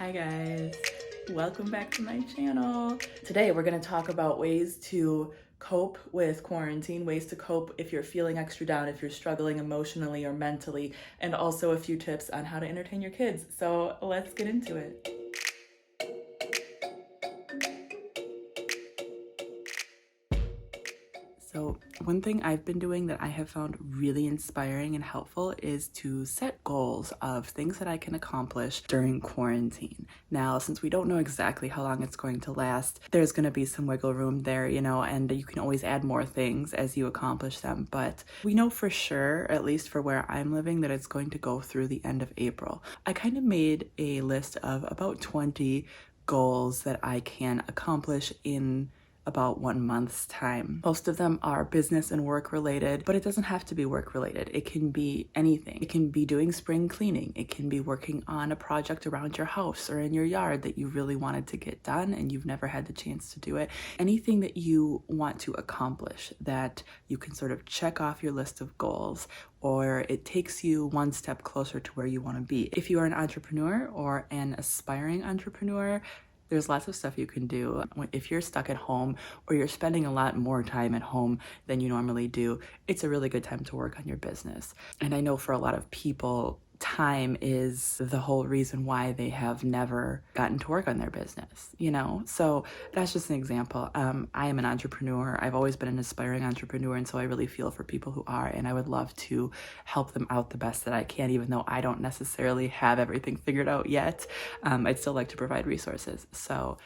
Hi guys, welcome back to my channel. Today we're going to talk about ways to cope with quarantine, ways to cope if you're feeling extra down, if you're struggling emotionally or mentally, and also a few tips on how to entertain your kids. So let's get into it. So one thing I've been doing that I have found really inspiring and helpful is to set goals of things that I can accomplish during quarantine. Now, since we don't know exactly how long it's going to last, there's going to be some wiggle room there, and you can always add more things as you accomplish them. But we know for sure, at least for where I'm living, that it's going to go through the end of April. I kind of made a list of about 20 goals that I can accomplish in about 1 month's time. Most of them are business and work related, but it doesn't have to be work related. It can be anything. It can be doing spring cleaning. It can be working on a project around your house or in your yard that you really wanted to get done and you've never had the chance to do it. Anything that you want to accomplish that you can sort of check off your list of goals, or it takes you one step closer to where you want to be. If you are an entrepreneur or an aspiring entrepreneur, there's lots of stuff you can do. If you're stuck at home or you're spending a lot more time at home than you normally do, it's a really good time to work on your business. And I know for a lot of people, time is the whole reason why they have never gotten to work on their business, So that's just an example. I am an entrepreneur. I've always been an aspiring entrepreneur, and so I really feel for people who are, and I would love to help them out the best that I can, even though I don't necessarily have everything figured out yet. I'd still like to provide resources.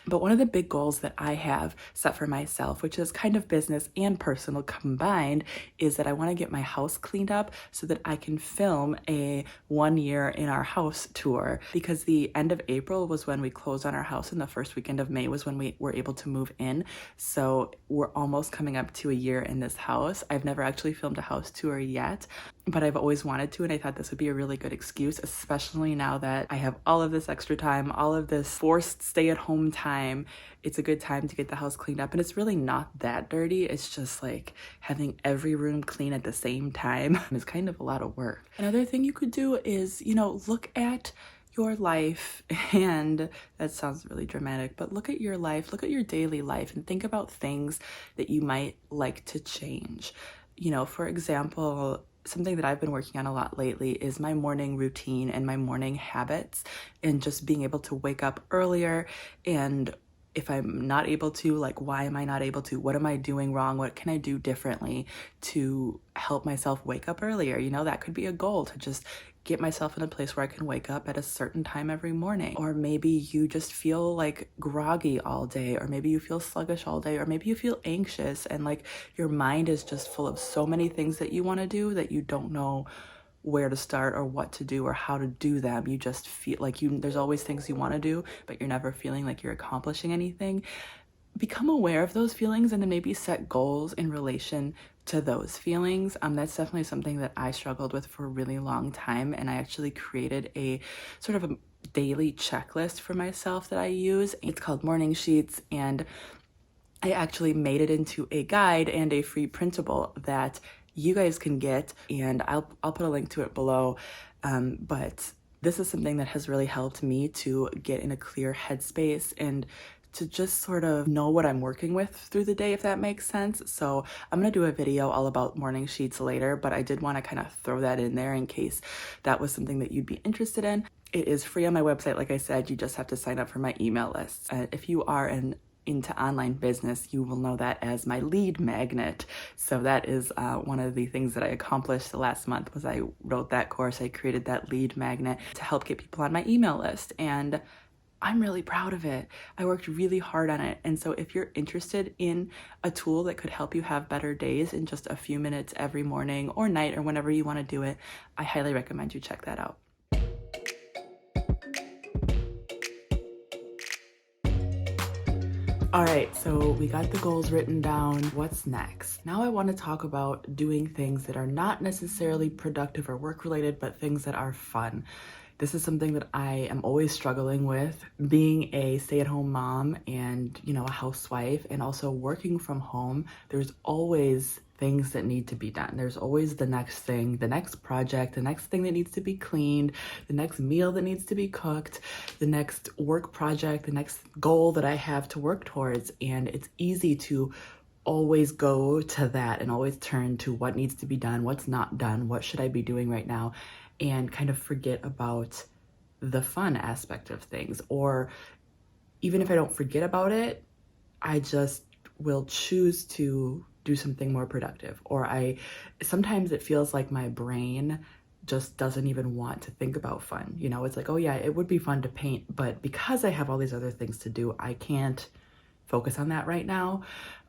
But one of the big goals that I have set for myself, which is kind of business and personal combined, is that I want to get my house cleaned up so that I can film a 1 year in our house tour, because the end of April was when we closed on our house and the first weekend of May was when we were able to move in. So we're almost coming up to a year in this house. I've never actually filmed a house tour yet, but I've always wanted to, and I thought this would be a really good excuse, especially now that I have all of this extra time, all of this forced stay-at-home time. It's a good time to get the house cleaned up, and it's really not that dirty. It's just like having every room clean at the same time is kind of a lot of work. Another thing you could do is, look at your life, and that sounds really dramatic, but look at your life, look at your daily life, and think about things that you might like to change. For example, something that I've been working on a lot lately is my morning routine and my morning habits, and just being able to wake up earlier. And if I'm not able to, why am I not able to? What am I doing wrong? What can I do differently to help myself wake up earlier? That could be a goal, to just get myself in a place where I can wake up at a certain time every morning. Or maybe you just feel groggy all day, or maybe you feel sluggish all day, or maybe you feel anxious and your mind is just full of so many things that you want to do that you don't know where to start or what to do or how to do them. You just feel there's always things you want to do, but you're never feeling like you're accomplishing anything. Become aware of those feelings and then maybe set goals in relation to those feelings. That's definitely something that I struggled with for a really long time, and I actually created a sort of a daily checklist for myself that I use. It's called Morning Sheets, and I actually made it into a guide and a free printable that you guys can get, and I'll put a link to it below. But this is something that has really helped me to get in a clear headspace and to just sort of know what I'm working with through the day, if that makes sense. So I'm gonna do a video all about morning sheets later, but I did want to kind of throw that in there in case that was something that you'd be interested in. It is free on my website. Like I said, you just have to sign up for my email list. If you are into online business, you will know that as my lead magnet. So that is one of the things that I accomplished the last month. Was I wrote that course. I created that lead magnet to help get people on my email list, and I'm really proud of it. I worked really hard on it. And so if you're interested in a tool that could help you have better days in just a few minutes every morning or night or whenever you want to do it, I highly recommend you check that out. All right, so we got the goals written down. What's next? Now I want to talk about doing things that are not necessarily productive or work related, but things that are fun. This is something that I am always struggling with, being a stay-at-home mom and, a housewife, and also working from home. There's always things that need to be done. There's always the next thing, the next project, the next thing that needs to be cleaned, the next meal that needs to be cooked, the next work project, the next goal that I have to work towards. And it's easy to always go to that and always turn to what needs to be done, what's not done, what should I be doing right now, and kind of forget about the fun aspect of things. Or even if I don't forget about it, I just will choose to do something more productive. Or sometimes it feels like my brain just doesn't even want to think about fun. You know, it's like, oh yeah, it would be fun to paint, but because I have all these other things to do, I can't focus on that right now,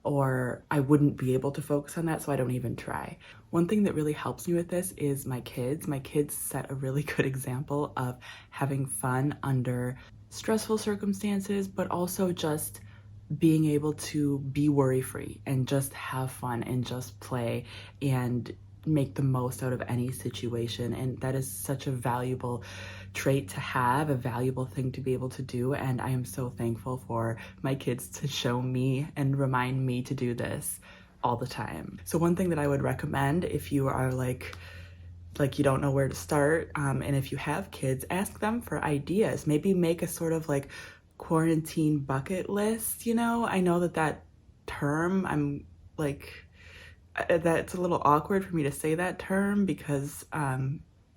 or I wouldn't be able to focus on that, so I don't even try. One thing that really helps me with this is my kids. My kids set a really good example of having fun under stressful circumstances, but also just being able to be worry-free and just have fun and just play and make the most out of any situation. And that is such a valuable trait to have, a valuable thing to be able to do. And I am so thankful for my kids to show me and remind me to do this all the time. So one thing that I would recommend if you are like you don't know where to start, and if you have kids, ask them for ideas. Maybe make a sort of like quarantine bucket list, you know? I know that term, I'm like, that's a little awkward for me to say that term because, I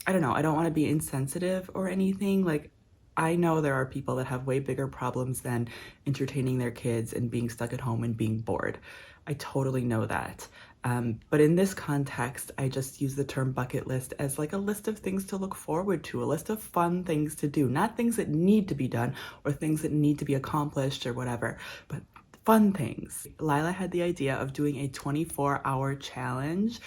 don't know, I don't want to be insensitive or anything. Like, I know there are people that have way bigger problems than entertaining their kids and being stuck at home and being bored. I totally know that. But in this context, I just use the term bucket list as like a list of things to look forward to, a list of fun things to do, not things that need to be done or things that need to be accomplished or whatever, but fun things. Lila had the idea of doing a 24-hour challenge.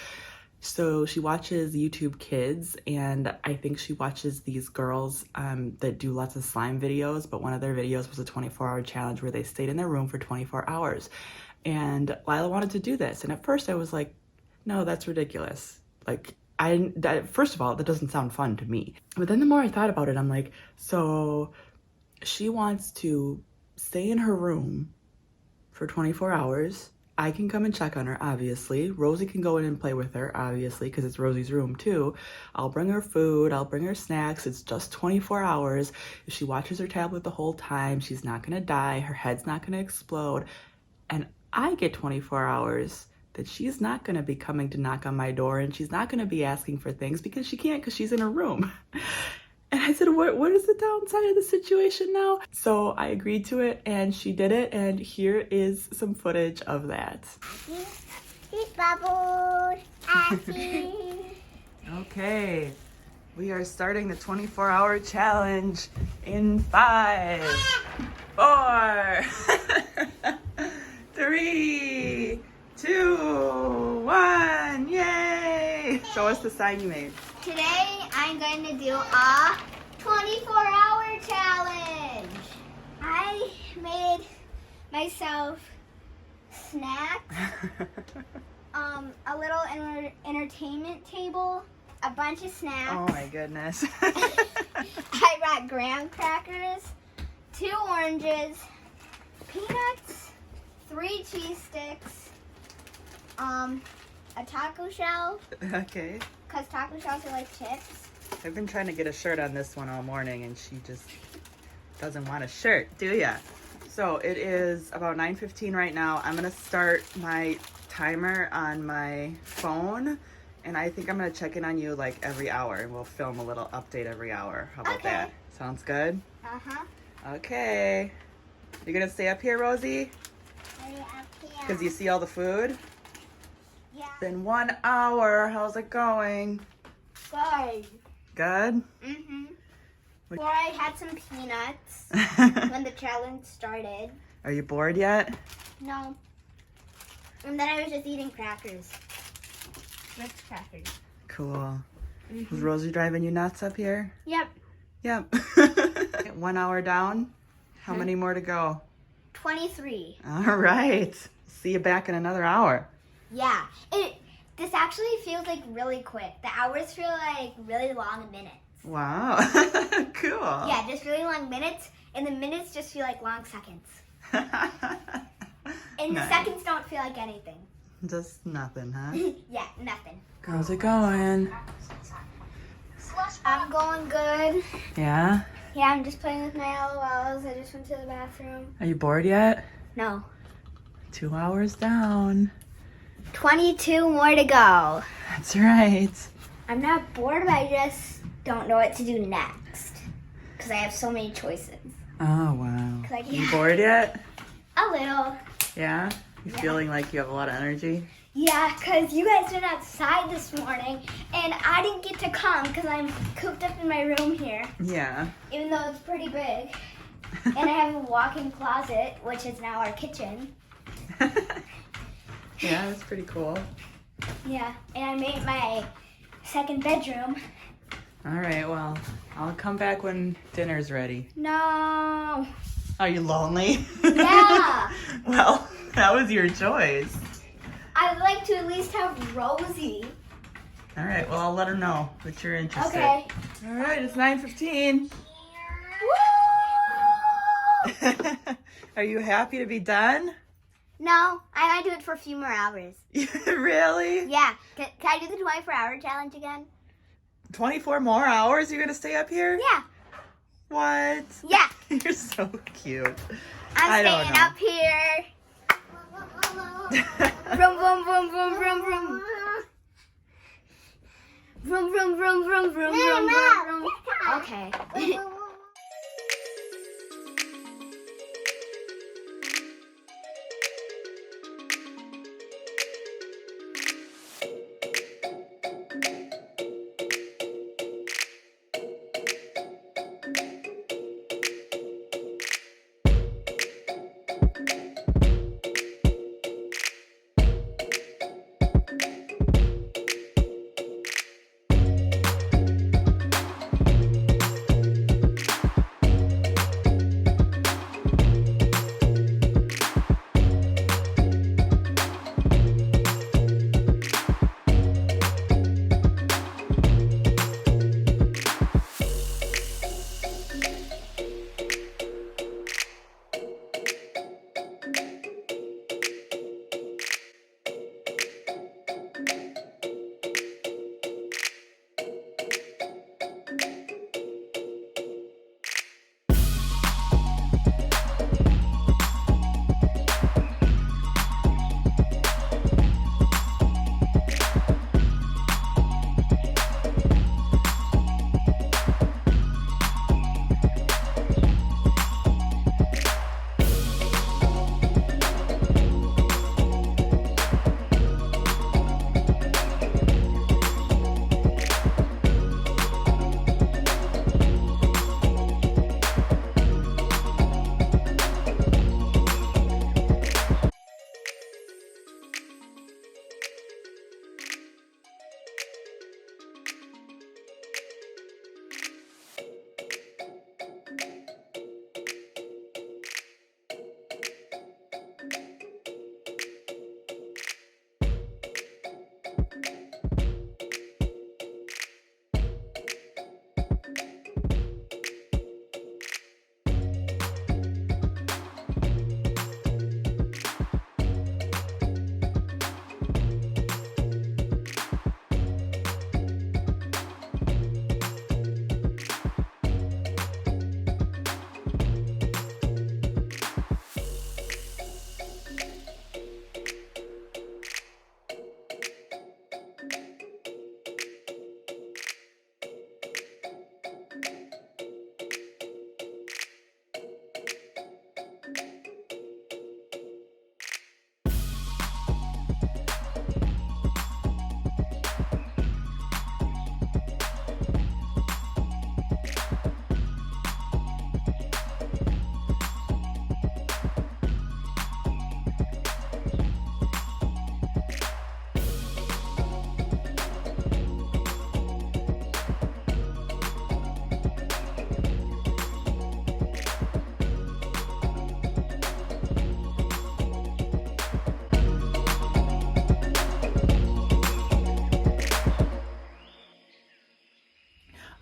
So she watches YouTube Kids, and I think she watches these girls that do lots of slime videos, but one of their videos was a 24-hour challenge where they stayed in their room for 24 hours. And Lila wanted to do this. And at first I was like, no, that's ridiculous. Like, first of all, that doesn't sound fun to me. But then the more I thought about it, I'm like, so she wants to stay in her room for 24 hours. I can come and check on her, obviously. Rosie can go in and play with her, obviously, because it's Rosie's room too. I'll bring her food, I'll bring her snacks. It's just 24 hours. If she watches her tablet the whole time, she's not gonna die, her head's not gonna explode. And I get 24 hours that she's not gonna be coming to knock on my door, and she's not gonna be asking for things because she can't, because she's in her room. And I said, what is the downside of the situation now? So I agreed to it, and she did it, and here is some footage of that. He's bubbles. Okay, we are starting the 24-hour challenge in 5, 4, 3, 2, 1, yay! Show us the sign you made. Today I'm going to do a 24-hour challenge. I made myself snacks, a little entertainment table, a bunch of snacks. Oh my goodness. I got graham crackers, 2 oranges, peanuts, 3 cheese sticks, a taco shell. Okay. Because taco shells are like chips. I've been trying to get a shirt on this one all morning, and she just doesn't want a shirt, do ya? So it is about 9:15 right now. I'm gonna start my timer on my phone, and I think I'm gonna check in on you like every hour, and we'll film a little update every hour. How about that? Sounds good? Uh-huh. Okay. You gonna stay up here, Rosie? Because you see all the food? Yeah. Been 1 hour. How's it going? Good. Good? Mm-hmm. Before I had some peanuts when the challenge started. Are you bored yet? No. And then I was just eating crackers. Mixed crackers. Cool. Was Rosie driving you nuts up here? Yep. Yep. 1 hour down. How many more to go? 23. All right. See you back in another hour. Yeah. This actually feels like really quick. The hours feel like really long minutes. Wow. Cool. Yeah, just really long minutes, and the minutes just feel like long seconds. And Nice. the seconds don't feel like anything. Just nothing, huh? Yeah, nothing. How's it going? I'm going good. Yeah? Yeah, I'm just playing with my LOLs. I just went to the bathroom. Are you bored yet? No. 2 hours down. 22 more to go. That's right. I'm not bored, but I just don't know what to do next. Because I have so many choices. Oh, wow. You Yeah, bored yet? a little. Yeah? You Yeah. feeling like you have a lot of energy? Yeah, because you guys went outside this morning, and I didn't get to come because I'm cooped up in my room here, Yeah. even though it's pretty big. And I have a walk-in closet, which is now our kitchen. Yeah, that's pretty cool. Yeah, and I made my second bedroom. All right, well, I'll come back when dinner's ready. No. Are you lonely? Yeah. Well, that was your choice. I'd like to at least have Rosie. All right, well, I'll let her know that you're interested. Okay. All right, it's 9:15. Woo! Are you happy to be done? No, I gotta do it for a few more hours. Really? Yeah. Can I do the 24-hour challenge again? 24 more hours you're going to stay up here? Yeah. What? Yeah. You're so cute. I'm don't staying know. up here. Vroom, vroom, vroom, vroom, vroom, vroom. Vroom, vroom, vroom, vroom, vroom, vroom, vroom, vroom. Okay.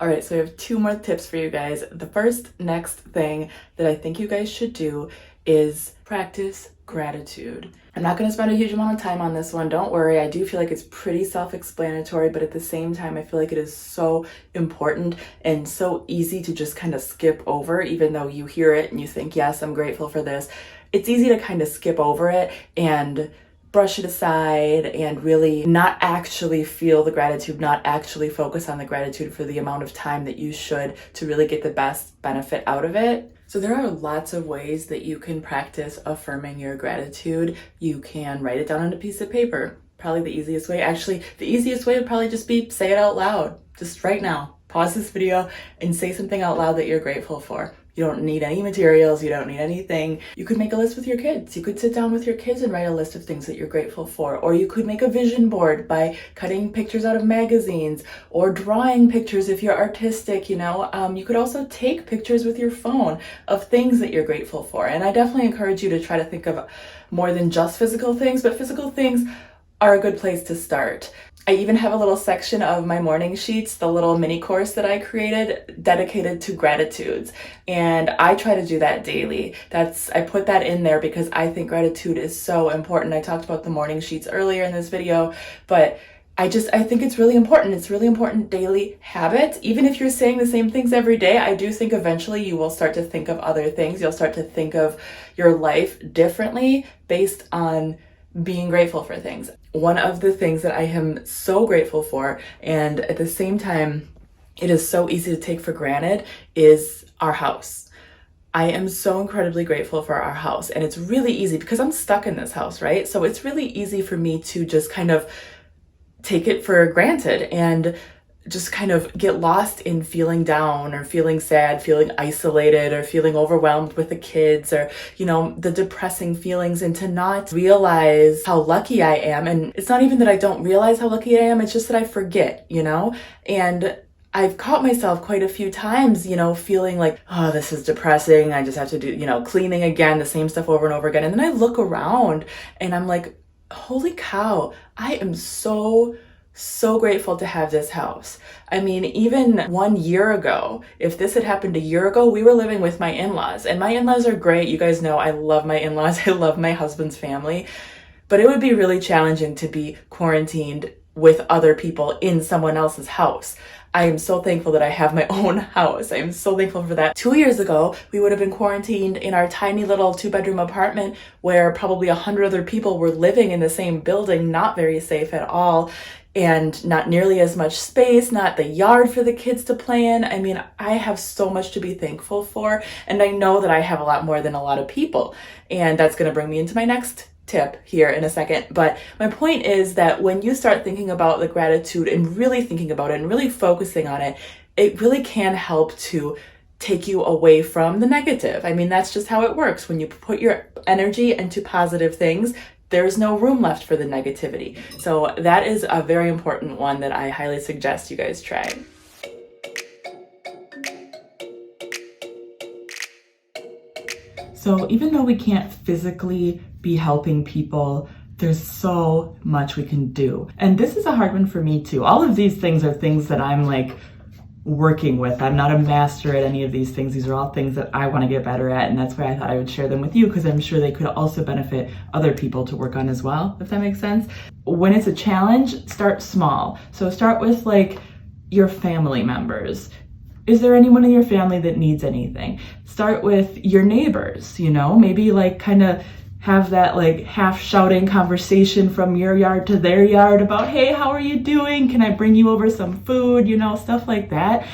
All right, so I have 2 more tips for you guys. The first next thing that I think you guys should do is practice gratitude. I'm not going to spend a huge amount of time on this one. Don't worry. I do feel like it's pretty self-explanatory, but at the same time, I feel like it is so important and so easy to just kind of skip over, even though you hear it and you think, yes, I'm grateful for this. It's easy to kind of skip over it and brush it aside and really not actually feel the gratitude, not actually focus on the gratitude for the amount of time that you should to really get the best benefit out of it. So there are lots of ways that you can practice affirming your gratitude. You can write it down on a piece of paper. Probably the easiest way. Actually, the easiest way would probably just be say it out loud. Just right now. Pause this video and say something out loud that you're grateful for. You don't need any materials. You don't need anything. You could make a list with your kids. You could sit down with your kids and write a list of things that you're grateful for. Or you could make a vision board by cutting pictures out of magazines or drawing pictures if you're artistic, you know. You could also take pictures with your phone of things that you're grateful for. And I definitely encourage you to try to think of more than just physical things, but physical things are a good place to start. I even have a little section of my morning sheets, the little mini course that I created dedicated to gratitudes. And I try to do that daily. I put that in there because I think gratitude is so important. I talked about the morning sheets earlier in this video, but I think it's really important. It's really important daily habit. Even if you're saying the same things every day, I do think eventually you will start to think of other things. You'll start to think of your life differently based on being grateful for things. One of the things that I am so grateful for, and at the same time, it is so easy to take for granted, is our house. I am so incredibly grateful for our house, and it's really easy because I'm stuck in this house, right? So it's really easy for me to just kind of take it for granted and just kind of get lost in feeling down or feeling sad, feeling isolated or feeling overwhelmed with the kids or, you know, the depressing feelings, and to not realize how lucky I am. And it's not even that I don't realize how lucky I am, it's just that I forget, you know? And I've caught myself quite a few times, you know, feeling like, oh, this is depressing. I just have to do, you know, cleaning again, the same stuff over and over again. And then I look around and I'm like, holy cow, I am so grateful to have this house. I mean, even 1 year ago, if this had happened a year ago, we were living with my in-laws, and my in-laws are great. You guys know I love my in-laws. I love my husband's family, but it would be really challenging to be quarantined with other people in someone else's house. I am so thankful that I have my own house. I am so thankful for that. 2 years ago, we would have been quarantined in our tiny little 2-bedroom apartment where probably 100 other people were living in the same building, not very safe at all, and not nearly as much space, not the yard for the kids to play in. I mean, I have so much to be thankful for, and I know that I have a lot more than a lot of people. And that's going to bring me into my next tip here in a second. But my point is that when you start thinking about the gratitude and really thinking about it and really focusing on it, it really can help to take you away from the negative. I mean, that's just how it works. When you put your energy into positive things, there's no room left for the negativity. So that is a very important one that I highly suggest you guys try. So even though we can't physically be helping people, there's so much we can do. And this is a hard one for me too. All of these things are things that I'm like working with. I'm not a master at any of these things. These are all things that I want to get better at, and that's why I thought I would share them with you, because I'm sure they could also benefit other people to work on as well, if that makes sense. When it's a challenge, start small. So start with like your family members. Is there anyone in your family that needs anything? Start with your neighbors, you know, maybe like kind of have that like half shouting conversation from your yard to their yard about, hey, how are you doing? Can I bring you over some food? You know, stuff like that.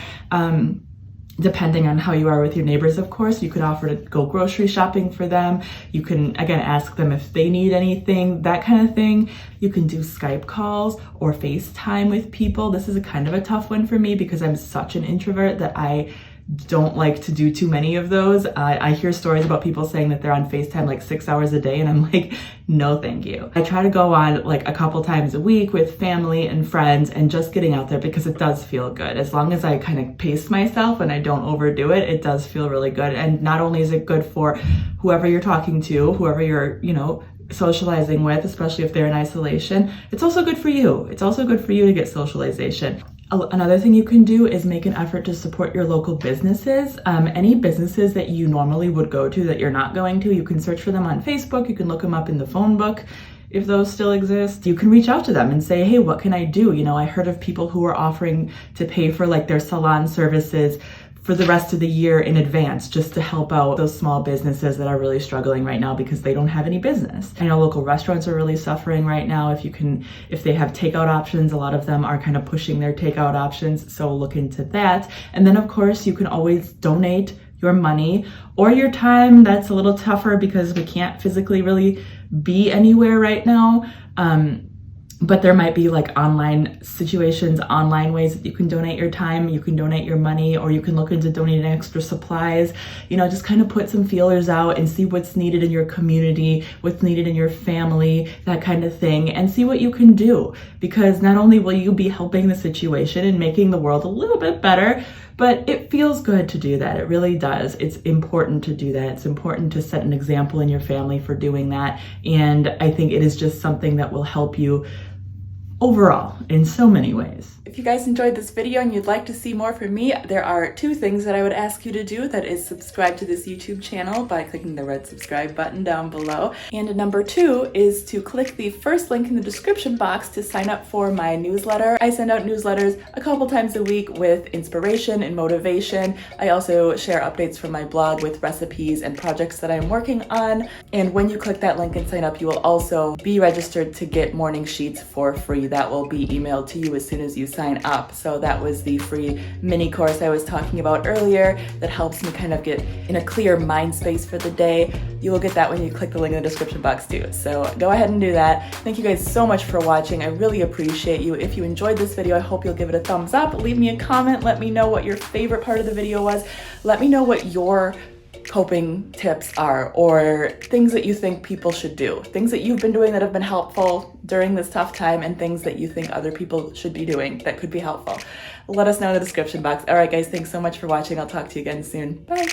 Depending on how you are with your neighbors, of course, you could offer to go grocery shopping for them. You can, again, ask them if they need anything, that kind of thing. You can do Skype calls or FaceTime with people. This is a kind of a tough one for me because I'm such an introvert that I don't like to do too many of those. I hear stories about people saying that they're on FaceTime like 6 hours a day, and I'm like, no, thank you. I try to go on like a couple times a week with family and friends and just getting out there because it does feel good. As long as I kind of pace myself and I don't overdo it, it does feel really good. And not only is it good for whoever you're talking to, whoever you're, you know, socializing with, especially if they're in isolation, it's also good for you. It's also good for you to get socialization. Another thing you can do is make an effort to support your local businesses. Any businesses that you normally would go to that you're not going to, you can search for them on Facebook, you can look them up in the phone book if those still exist. You can reach out to them and say, hey, what can I do? You know, I heard of people who are offering to pay for like their salon services for the rest of the year in advance, just to help out those small businesses that are really struggling right now because they don't have any business. I know local restaurants are really suffering right now. If they have takeout options, a lot of them are kind of pushing their takeout options, so look into that. And then of course you can always donate your money or your time. That's a little tougher because we can't physically really be anywhere right now. But there might be like online situations, online ways that you can donate your time, you can donate your money, or you can look into donating extra supplies. You know, just kind of put some feelers out and see what's needed in your community, what's needed in your family, that kind of thing, and see what you can do. Because not only will you be helping the situation and making the world a little bit better, but it feels good to do that. It really does. It's important to do that. It's important to set an example in your family for doing that. And I think it is just something that will help you overall in so many ways. If you guys enjoyed this video and you'd like to see more from me, there are 2 things that I would ask you to do. That is subscribe to this YouTube channel by clicking the red subscribe button down below. And number 2 is to click the first link in the description box to sign up for my newsletter. I send out newsletters a couple times a week with inspiration and motivation. I also share updates from my blog with recipes and projects that I'm working on. And when you click that link and sign up, you will also be registered to get morning sheets for free. That will be emailed to you as soon as you sign up. So that was the free mini course I was talking about earlier that helps me kind of get in a clear mind space for the day. You will get that when you click the link in the description box too. So go ahead and do that. Thank you guys so much for watching. I really appreciate you. If you enjoyed this video, I hope you'll give it a thumbs up. Leave me a comment. Let me know what your favorite part of the video was. Let me know what your coping tips are, or things that you think people should do, things that you've been doing that have been helpful during this tough time, and things that you think other people should be doing that could be helpful. Let us know in the description box. All right, guys, thanks so much for watching. I'll talk to you again soon. Bye.